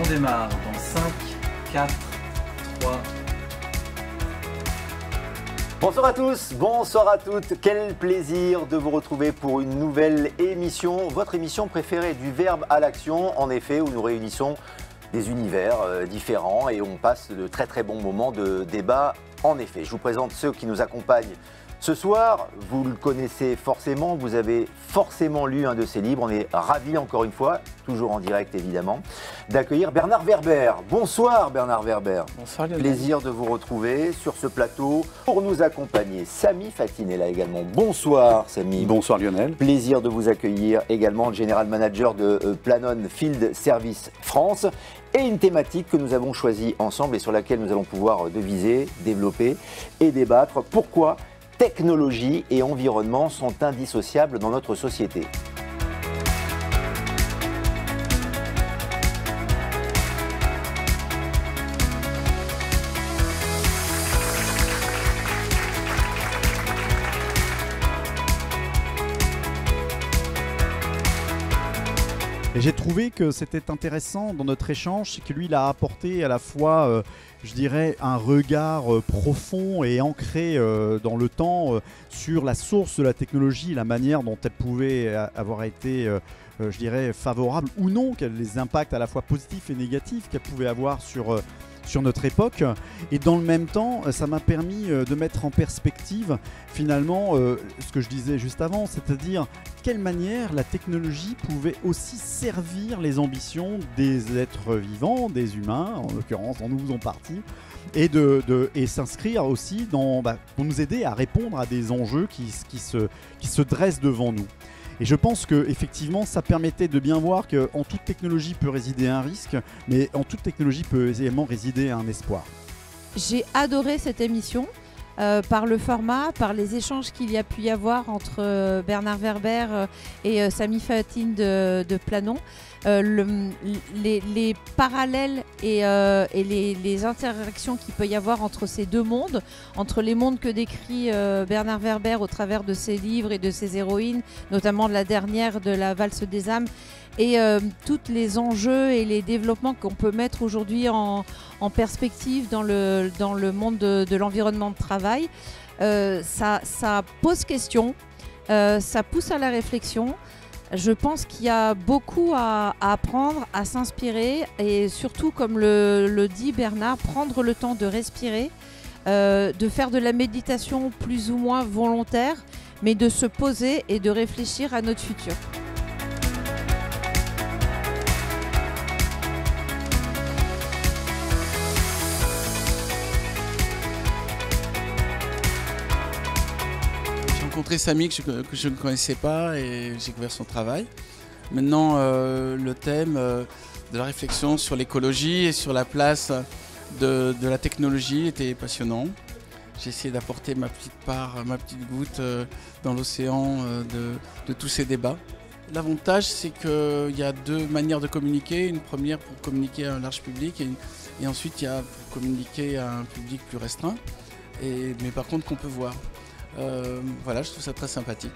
démarre dans 5, 4, 3. Bonsoir à tous, bonsoir à toutes. Quel plaisir de vous retrouver pour une nouvelle émission, votre émission préférée du verbe à l'action, en effet, où nous réunissons des univers différents et on passe de très très bons moments de débat. En effet, je vous présente ceux qui nous accompagnent ce soir. Vous le connaissez forcément, vous avez forcément lu un de ses livres. On est ravis encore une fois, toujours en direct évidemment, d'accueillir Bernard Werber. Bonsoir Bernard Werber. Bonsoir Lionel. Plaisir de vous retrouver sur ce plateau. Pour nous accompagner, Samy Fatin est là également. Bonsoir Samy. Bonsoir Lionel. Plaisir de vous accueillir également, le General Manager de Planon Field Service France. Et une thématique que nous avons choisie ensemble et sur laquelle nous allons pouvoir deviser, développer et débattre. Pourquoi technologie et environnement sont indissociables dans notre société? Et j'ai trouvé que c'était intéressant dans notre échange, c'est que lui, il a apporté à la fois, je dirais, un regard profond et ancré dans le temps sur la source de la technologie, la manière dont elle pouvait avoir été, je dirais, favorable ou non, les impacts à la fois positifs et négatifs qu'elle pouvait avoir sur notre époque. Et dans le même temps, ça m'a permis de mettre en perspective finalement ce que je disais juste avant, c'est-à-dire quelle manière la technologie pouvait aussi servir les ambitions des êtres vivants, des humains, en l'occurrence dont nous faisons partie, et s'inscrire aussi pour nous aider à répondre à des enjeux qui se dressent devant nous. Et je pense qu'effectivement, ça permettait de bien voir qu'en toute technologie peut résider un risque, mais en toute technologie peut également résider un espoir. J'ai adoré cette émission par le format, par les échanges qu'il y a pu y avoir entre Bernard Werber et Samy Fatin de Planon. Les parallèles et les interactions qu'il peut y avoir entre ces deux mondes, entre les mondes que décrit Bernard Werber au travers de ses livres et de ses héroïnes, notamment de la dernière de la valse des âmes, et tous les enjeux et les développements qu'on peut mettre aujourd'hui en perspective dans le monde de l'environnement de travail. Ça pose question, ça pousse à la réflexion. Je pense qu'il y a beaucoup à apprendre, à s'inspirer et surtout, comme le dit Bernard, prendre le temps de respirer, de faire de la méditation plus ou moins volontaire, mais de se poser et de réfléchir à notre futur. J'ai rencontré Samy que je ne connaissais pas et j'ai découvert son travail. Maintenant, le thème de la réflexion sur l'écologie et sur la place de la technologie était passionnant. J'ai essayé d'apporter ma petite part, ma petite goutte dans l'océan de tous ces débats. L'avantage, c'est qu'il y a deux manières de communiquer. Une première pour communiquer à un large public et ensuite il y a pour communiquer à un public plus restreint, mais par contre qu'on peut voir. Voilà, je trouve ça très sympathique.